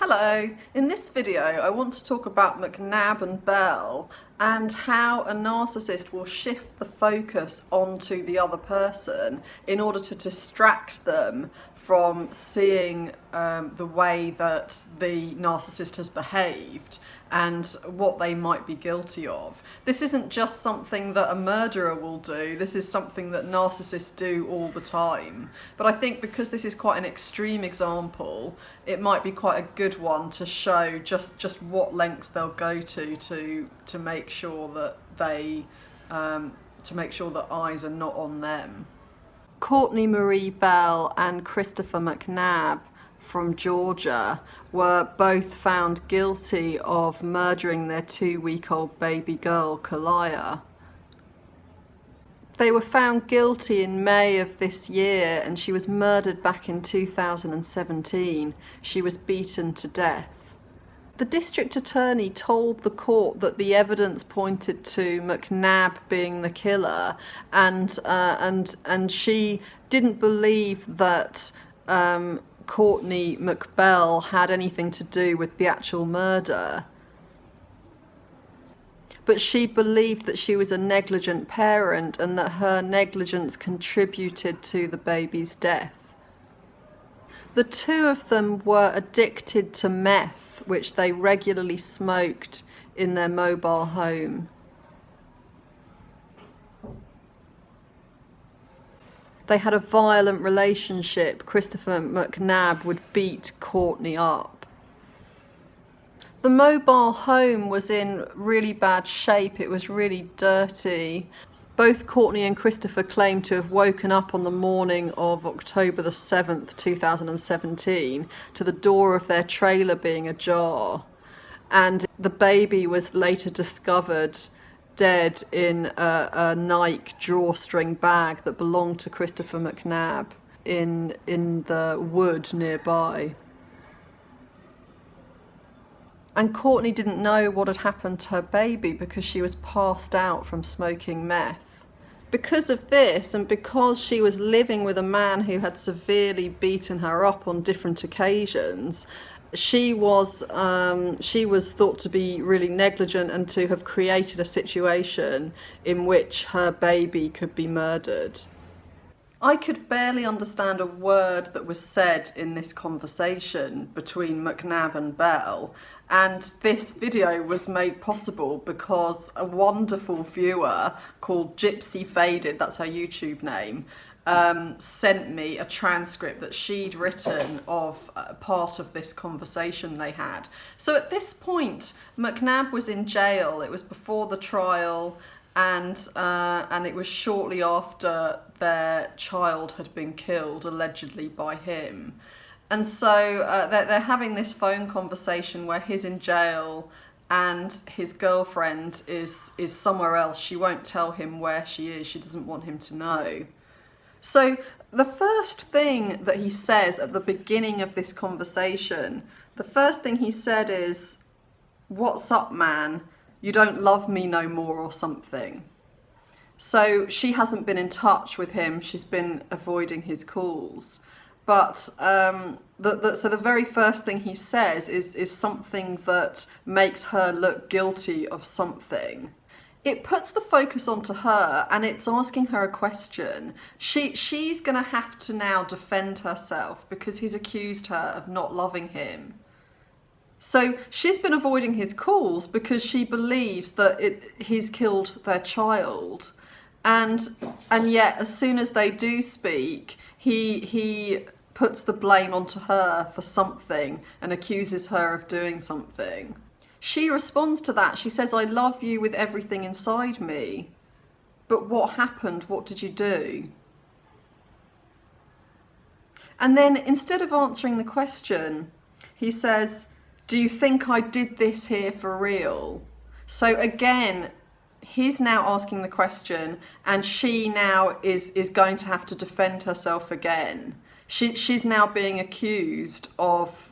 Hello, in this video I want to talk about McNabb and Bell and how a narcissist will shift the focus onto the other person in order to distract them from seeing the way that the narcissist has behaved and what they might be guilty of. This isn't just something that a murderer will do, this is something that narcissists do all the time. But I think because this is quite an extreme example, it might be quite a good one to show just what lengths they'll go to make sure that they to make sure that eyes are not on them. Courtney Marie Bell and Christopher McNabb from Georgia were both found guilty of murdering their 2-week-old baby girl, Kalia. They were found guilty in May of this year and she was murdered back in 2017. She was beaten to death. The district attorney told the court that the evidence pointed to McNabb being the killer, and she didn't believe that Courtney McBell had anything to do with the actual murder. But she believed that she was a negligent parent and that her negligence contributed to the baby's death. The two of them were addicted to meth, which they regularly smoked in their mobile home. They had a violent relationship. Christopher McNabb would beat Courtney up. The mobile home was in really bad shape. It was really dirty. Both Courtney and Christopher claimed to have woken up on the morning of October the 7th, 2017, to the door of their trailer being ajar. And the baby was later discovered dead in a Nike drawstring bag that belonged to Christopher McNabb in the wood nearby. And Courtney didn't know what had happened to her baby because she was passed out from smoking meth. Because of this, and because she was living with a man who had severely beaten her up on different occasions, she was thought to be really negligent and to have created a situation in which her baby could be murdered. I could barely understand a word that was said in this conversation between McNabb and Bell, and this video was made possible because a wonderful viewer called Gypsy Faded, that's her YouTube name, sent me a transcript that she'd written of part of this conversation they had. So at this point, McNabb was in jail. It was before the trial, and it was shortly after their child had been killed, allegedly by him. And so they're having this phone conversation where he's in jail and his girlfriend is somewhere else. She won't tell him where she is. She doesn't want him to know. So the first thing that he says at the beginning of this conversation, the first thing he said is, "What's up, man? You don't love me no more," or something. So she hasn't been in touch with him. She's been avoiding his calls. But so the very first thing he says is something that makes her look guilty of something. It puts the focus onto her and it's asking her a question. She's going to have to now defend herself because he's accused her of not loving him. So she's been avoiding his calls because she believes that he's killed their child. And yet, as soon as they do speak, he puts the blame onto her for something and accuses her of doing something. She responds to that. She says, "I love you with everything inside me. But what happened? What did you do?" And then instead of answering the question, he says, "Do you think I did this here for real?" So again, he's now asking the question and she now is going to have to defend herself again. She's now being accused of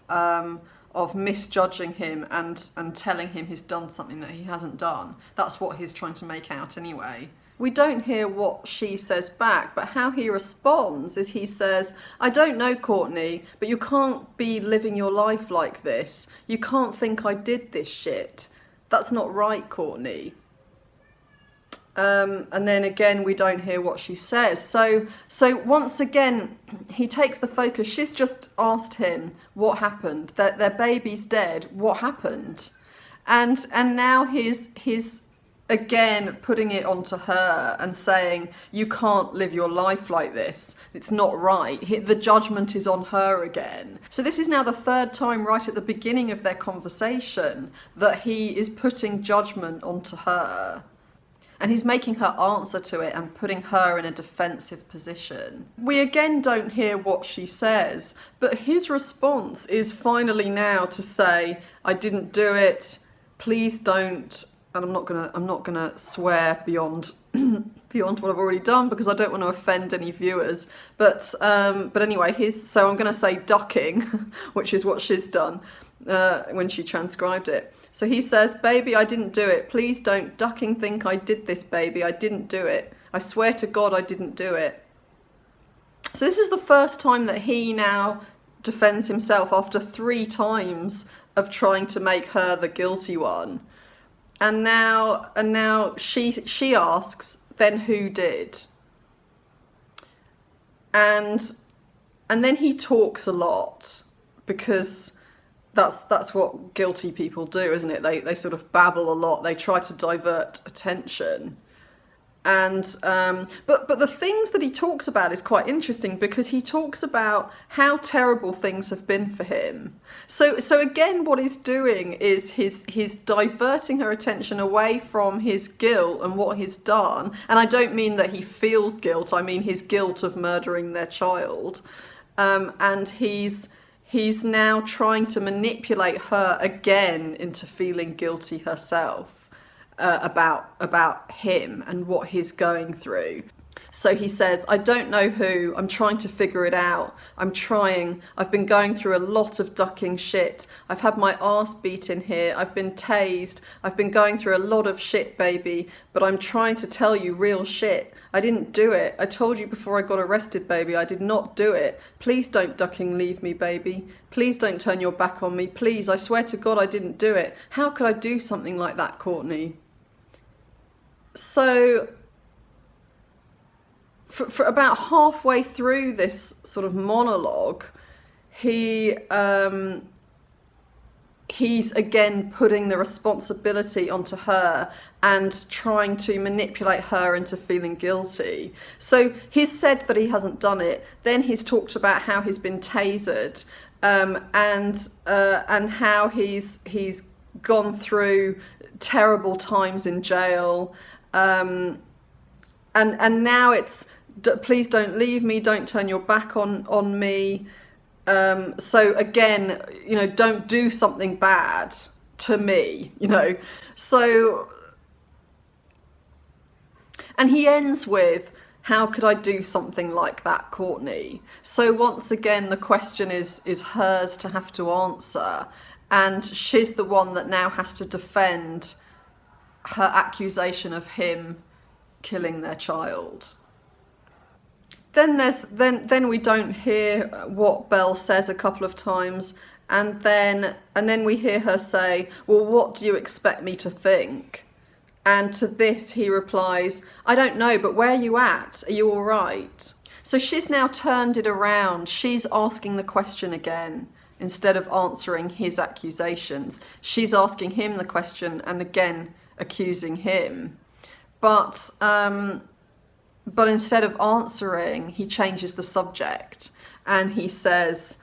misjudging him and telling him he's done something that he hasn't done. That's what he's trying to make out anyway. we don't hear what she says back, but how he responds is he says, I don't know, Courtney, but you can't be living your life like this. You can't think I did this shit. That's not right, Courtney. And then again, we don't hear what she says. So once again, he takes the focus. She's just asked him what happened. Their baby's dead. What happened? And now he's again putting it onto her and saying, you can't live your life like this. It's not right. The judgment is on her again. So this is now the third time right at the beginning of their conversation that he is putting judgment onto her. And he's making her answer to it and putting her in a defensive position. We again don't hear what she says, but his response is finally now to say, I didn't do it, please don't, and I'm not gonna swear beyond what I've already done because I don't want to offend any viewers. But anyway, so I'm gonna say ducking, which is what she's done when she transcribed it. So he says, baby, I didn't do it. Please don't ducking think I did this, baby. I didn't do it. I swear to God I didn't do it. So this is the first time that he now defends himself after 3 times of trying to make her the guilty one. And now she asks, then who did? And then he talks a lot because that's what guilty people do, isn't it? They sort of babble a lot. They try to divert attention. And but the things that he talks about is quite interesting because he talks about how terrible things have been for him. So again, what he's doing is he's diverting her attention away from his guilt and what he's done. And I don't mean that he feels guilt. I mean his guilt of murdering their child. And he's now trying to manipulate her again into feeling guilty herself about him and what he's going through. So he says, I don't know who, I'm trying to figure it out. I've been going through a lot of ducking shit. I've had my arse beaten here. I've been tased. I've been going through a lot of shit, baby. But I'm trying to tell you real shit. I didn't do it. I told you before I got arrested, baby. I did not do it. Please don't ducking leave me, baby. Please don't turn your back on me. Please, I swear to God I didn't do it. How could I do something like that, Courtney? So for about halfway through this sort of monologue, he's again putting the responsibility onto her and trying to manipulate her into feeling guilty. So he's said that he hasn't done it. Then he's talked about how he's been tasered, and how he's gone through terrible times in jail. And now it's, please don't leave me, don't turn your back on me. So again, don't do something bad to me, So, and he ends with, how could I do something like that, Courtney? So once again, the question is hers to have to answer. And she's the one that now has to defend her accusation of him killing their child. Then we don't hear what Belle says a couple of times, and then we hear her say, well, what do you expect me to think? And to this he replies, I don't know, but where are you at? Are you all right? So she's now turned it around. She's asking the question again. Instead of answering his accusations, she's asking him the question and again accusing him. But instead of answering, he changes the subject and he says,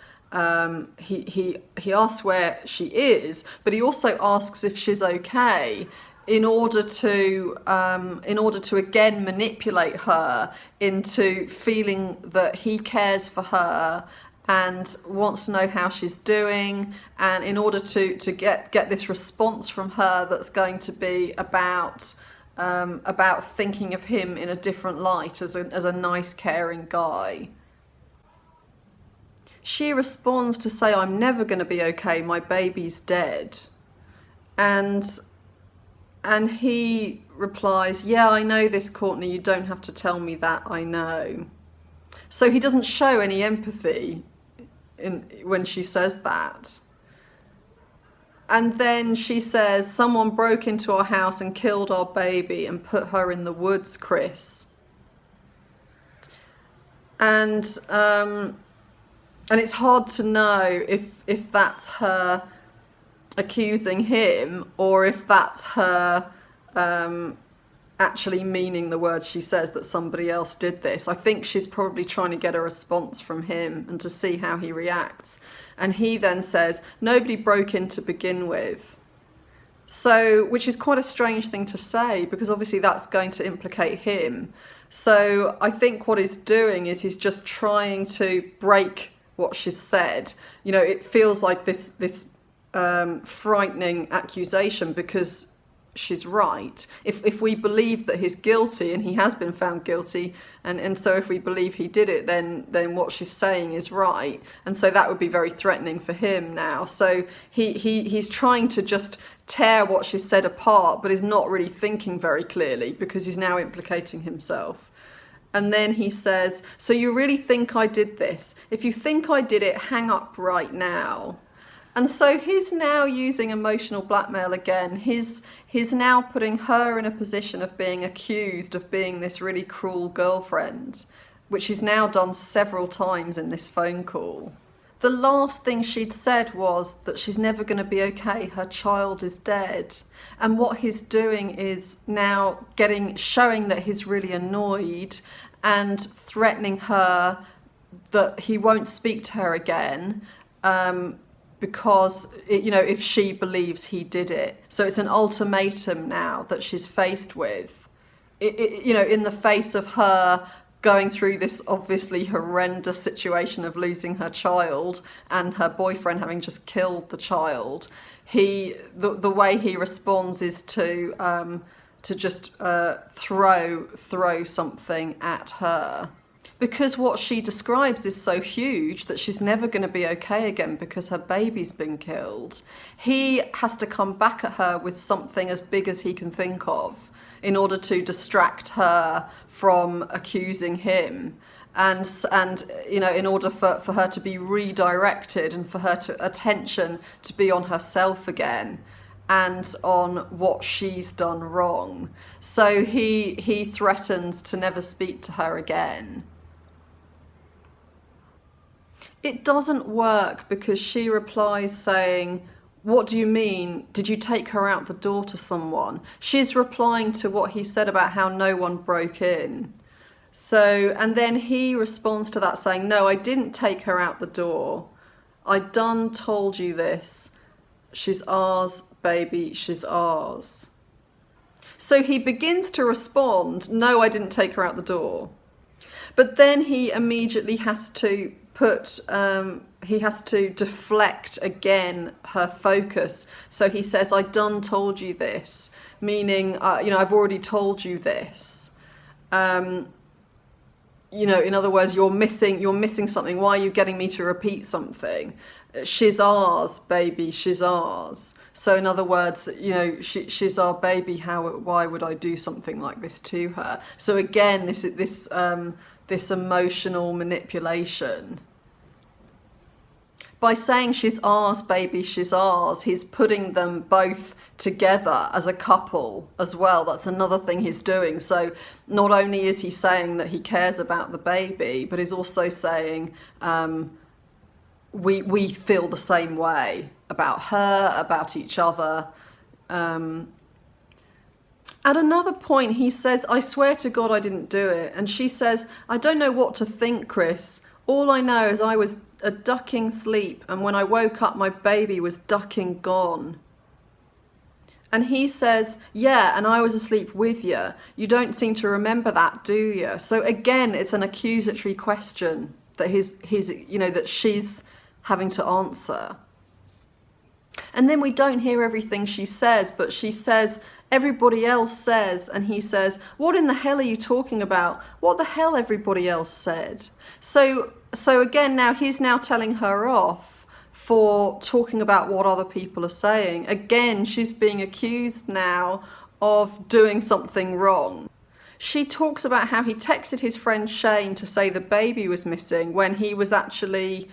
he asks where she is, but he also asks if she's okay in order to again manipulate her into feeling that he cares for her and wants to know how she's doing, and in order to get this response from her that's going to be about thinking of him in a different light as a nice, caring guy. She responds to say, I'm never going to be okay, my baby's dead. And he replies, yeah, I know this, Courtney, you don't have to tell me that, I know. So he doesn't show any empathy when she says that. And then she says, someone broke into our house and killed our baby and put her in the woods, Chris. And it's hard to know if that's her accusing him or if that's her actually meaning the words she says, that somebody else did this. I think she's probably trying to get a response from him and to see how he reacts. And he then says, nobody broke in to begin with. So, which is quite a strange thing to say, because obviously that's going to implicate him. So I think what he's doing is he's just trying to break what she's said. You know, it feels like this frightening accusation because she's right. If we believe that he's guilty, and he has been found guilty, and so if we believe he did it, then what she's saying is right, and so that would be very threatening for him now. So he's trying to just tear what she's said apart, but is not really thinking very clearly because he's now implicating himself. And then he says, so you really think I did this? If you think I did it, hang up right now. And so he's now using emotional blackmail again. He's now putting her in a position of being accused of being this really cruel girlfriend, which he's now done several times in this phone call. The last thing she'd said was that she's never going to be okay, her child is dead. And what he's doing is now showing that he's really annoyed and threatening her that he won't speak to her again, because, you know, if she believes he did it. So it's an ultimatum now that she's faced with, you know, in the face of her going through this obviously horrendous situation of losing her child and her boyfriend having just killed the child. The way he responds is to just throw something at her. Because what she describes is so huge that she's never going to be okay again because her baby's been killed. He has to come back at her with something as big as he can think of in order to distract her from accusing him. And you know, in order for her to be redirected and for her attention to be on herself again and on what she's done wrong. So he threatens to never speak to her again. It doesn't work because she replies saying, what do you mean? Did you take her out the door to someone? She's replying to what he said about how no one broke in. So, and then he responds to that saying, no, I didn't take her out the door. I done told you this. She's ours, baby, she's ours. So he begins to respond, no, I didn't take her out the door. But then he immediately has to deflect again her focus. So he says, I done told you this, meaning, you know, I've already told you this. You know, in other words, you're missing something. Why are you getting me to repeat something? She's ours, baby, she's ours. So in other words, you know, she's our baby. Why would I do something like this to her? So again, this emotional manipulation. By saying she's ours, baby, she's ours, he's putting them both together as a couple as well. That's another thing he's doing. So not only is he saying that he cares about the baby, but he's also saying we feel the same way about her, about each other. At another point, he says, I swear to God I didn't do it. And she says, I don't know what to think, Chris. All I know is I was a ducking sleep, and when I woke up, my baby was ducking gone. And he says, yeah, and I was asleep with you. You don't seem to remember that, do you? So again, it's an accusatory question that that she's having to answer. And then we don't hear everything she says, but she says, everybody else says, and he says, what in the hell are you talking about? What the hell everybody else said? So again, now he's now telling her off for talking about what other people are saying. Again, she's being accused now of doing something wrong. She talks about how he texted his friend Shane to say the baby was missing when he was actually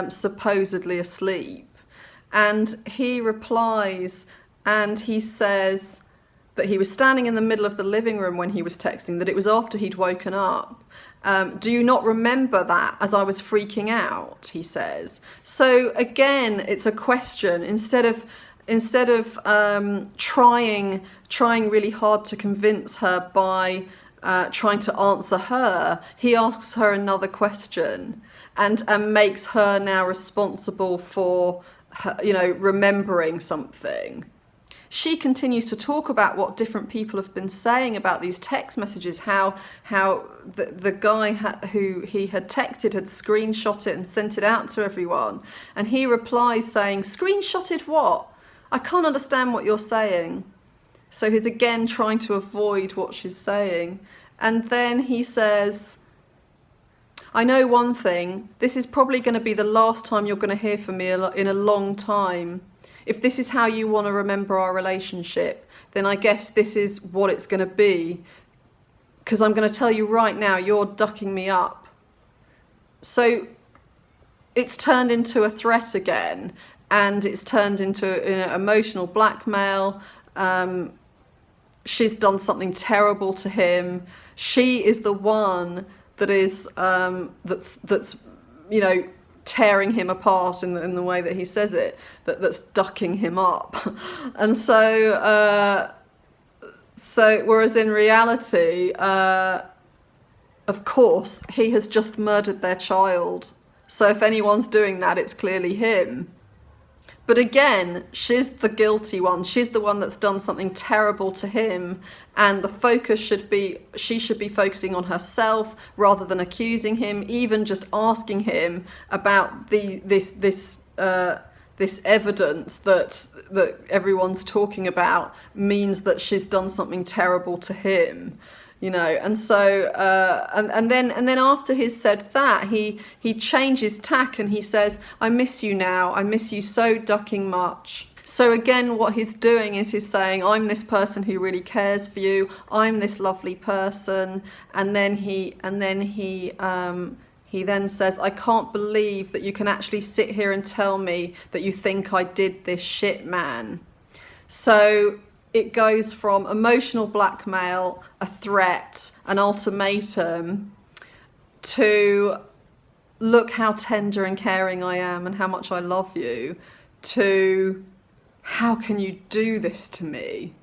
supposedly asleep. And he replies and he says that he was standing in the middle of the living room when he was texting, that it was after he'd woken up. Do you not remember that as I was freaking out, he says. So again, it's a question. Instead of trying really hard to convince her by trying to answer her, he asks her another question and makes her now responsible for her, remembering something. She continues to talk about what different people have been saying about these text messages, how the guy who he had texted had screenshot it and sent it out to everyone. And he replies saying, "Screenshotted what? I can't understand what you're saying." So he's again trying to avoid what she's saying. And then he says, "I know one thing, this is probably going to be the last time you're going to hear from me in a long time. If this is how you want to remember our relationship, then I guess this is what it's going to be. Because I'm going to tell you right now, you're ducking me up." So it's turned into a threat again, and it's turned into emotional blackmail. She's done something terrible to him. She is the one that is that's tearing him apart in the way that he says it, that's ducking him up. And so whereas in reality, of course, he has just murdered their child. So if anyone's doing that, it's clearly him. But again, she's the guilty one. She's the one that's done something terrible to him, and the focus she should be focusing on herself rather than accusing him. Even just asking him about this evidence that everyone's talking about means that she's done something terrible to him. And so and then after he's said that, he changes tack and he says, "I miss you now. I miss you so ducking much." So again, what he's doing is he's saying, "I'm this person who really cares for you. I'm this lovely person." And then he then says, "I can't believe that you can actually sit here and tell me that you think I did this shit, man." So it goes from emotional blackmail, a threat, an ultimatum, to "look how tender and caring I am and how much I love you," to "how can you do this to me?"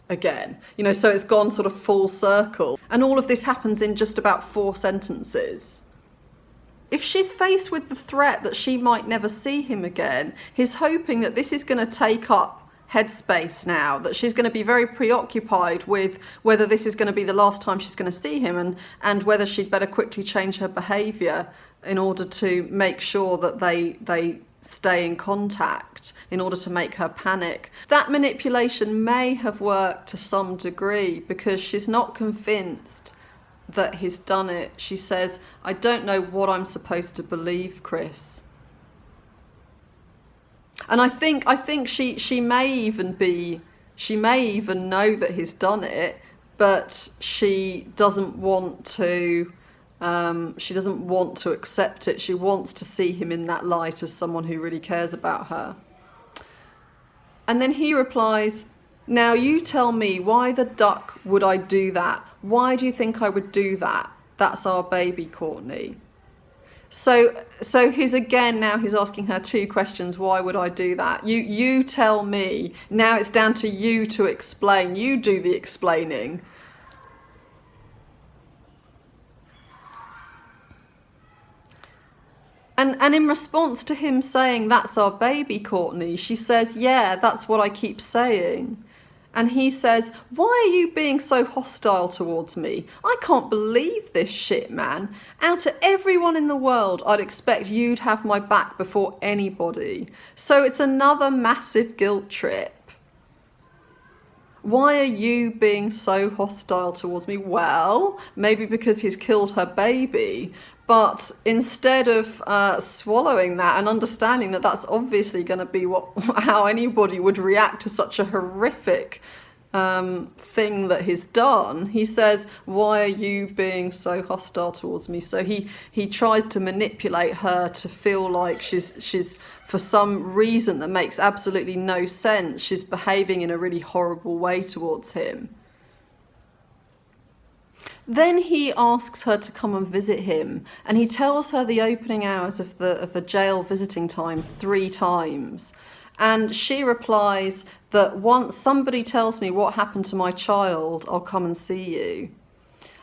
again. So it's gone sort of full circle. And all of this happens in just about 4 sentences. If she's faced with the threat that she might never see him again, he's hoping that this is going to take up headspace now, that she's going to be very preoccupied with whether this is going to be the last time she's going to see him, and whether she'd better quickly change her behaviour in order to make sure that they stay in contact, in order to make her panic. That manipulation may have worked to some degree, because she's not convinced that he's done it. She says, "I don't know what I'm supposed to believe, Chris." And I think she may even know that he's done it, but she doesn't want to accept it. She wants to see him in that light as someone who really cares about her. And then he replies, "Now you tell me, why the duck would I do that? Why do you think I would do that? That's our baby, Courtney." So he's asking her 2 questions. Why would I do that? You tell me. Now it's down to you to explain. You do the explaining. And in response to him saying, "That's our baby, Courtney," she says, "Yeah, that's what I keep saying." And he says, "Why are you being so hostile towards me? I can't believe this shit, man. Out of everyone in the world, I'd expect you'd have my back before anybody." So it's another massive guilt trip. Why are you being so hostile towards me? Well, maybe because he's killed her baby. But instead of swallowing that and understanding that that's obviously going to be how anybody would react to such a horrific thing that he's done, he says, why are you being so hostile towards me? So he tries to manipulate her to feel like she's for some reason that makes absolutely no sense, she's behaving in a really horrible way towards him. Then he asks her to come and visit him, and he tells her the opening hours of the jail visiting time 3 times. And she replies that once somebody tells me what happened to my child, I'll come and see you.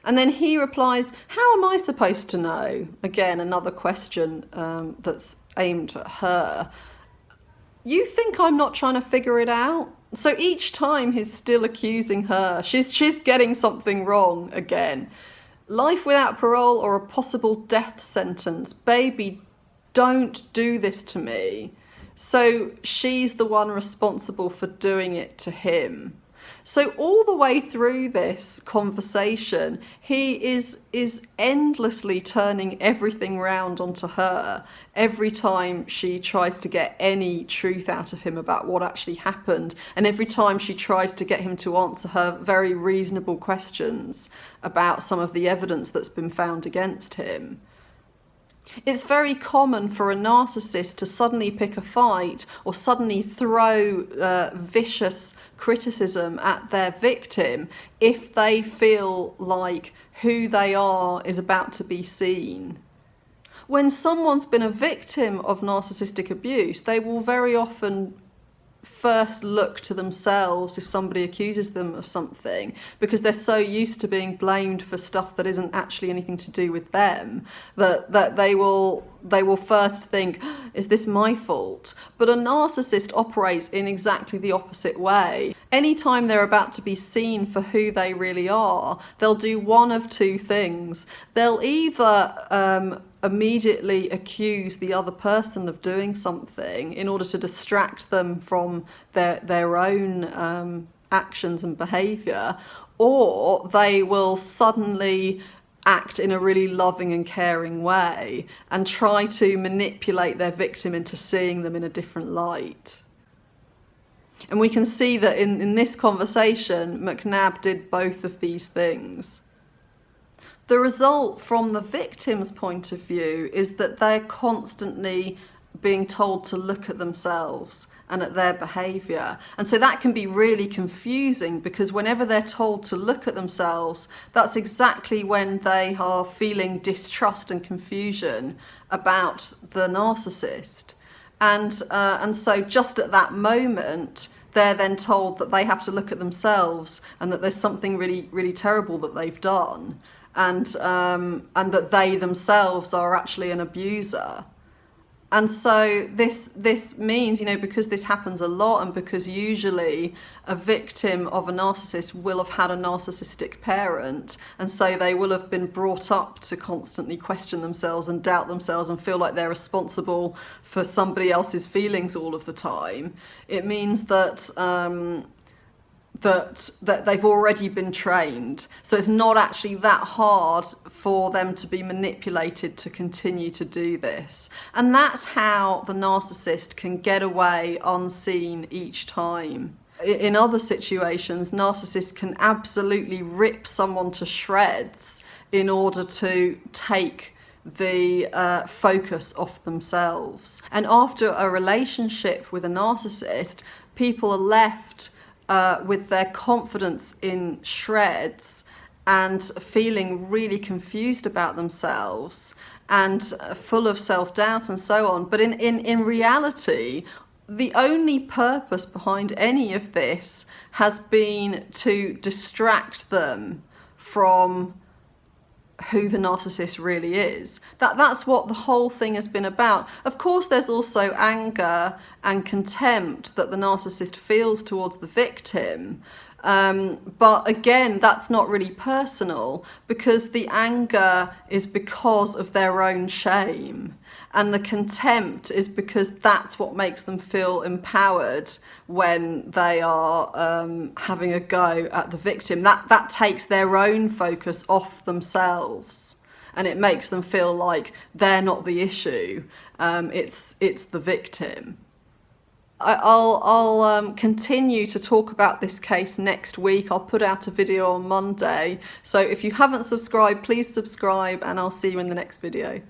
And then he replies, how am I supposed to know? Again, another question that's aimed at her. You think I'm not trying to figure it out? So each time he's still accusing her. She's getting something wrong again. Life without parole or a possible death sentence. Baby, don't do this to me. So she's the one responsible for doing it to him. So all the way through this conversation, he is endlessly turning everything round onto her every time she tries to get any truth out of him about what actually happened, and every time she tries to get him to answer her very reasonable questions about some of the evidence that's been found against him. It's very common for a narcissist to suddenly pick a fight or suddenly throw vicious criticism at their victim if they feel like who they are is about to be seen. When someone's been a victim of narcissistic abuse, they will very often first look to themselves if somebody accuses them of something, because they're so used to being blamed for stuff that isn't actually anything to do with them, that they will first think, is this my fault? But a narcissist operates in exactly the opposite way. Anytime they're about to be seen for who they really are, they'll do one of 2 things. They'll either immediately accuse the other person of doing something in order to distract them from their own actions and behaviour, or they will suddenly act in a really loving and caring way and try to manipulate their victim into seeing them in a different light. And we can see that in this conversation, McNabb did both of these things. The result from the victim's point of view is that they're constantly being told to look at themselves and at their behaviour. And so that can be really confusing, because whenever they're told to look at themselves, that's exactly when they are feeling distrust and confusion about the narcissist. And so just at that moment, they're then told that they have to look at themselves and that there's something really, really terrible that they've done. And that they themselves are actually an abuser. And so this means, because this happens a lot, and because usually a victim of a narcissist will have had a narcissistic parent, and so they will have been brought up to constantly question themselves and doubt themselves and feel like they're responsible for somebody else's feelings all of the time. It means that that they've already been trained. So it's not actually that hard for them to be manipulated to continue to do this. And that's how the narcissist can get away unseen each time. In other situations, narcissists can absolutely rip someone to shreds in order to take the focus off themselves. And after a relationship with a narcissist, people are left with their confidence in shreds and feeling really confused about themselves and full of self-doubt and so on. But in reality, the only purpose behind any of this has been to distract them from who the narcissist really is. That's what the whole thing has been about. Of course, there's also anger and contempt that the narcissist feels towards the victim. But again, that's not really personal, because the anger is because of their own shame. And the contempt is because that's what makes them feel empowered when they are having a go at the victim. That takes their own focus off themselves, and it makes them feel like they're not the issue. It's the victim. I'll continue to talk about this case next week. I'll put out a video on Monday. So if you haven't subscribed, please subscribe, and I'll see you in the next video.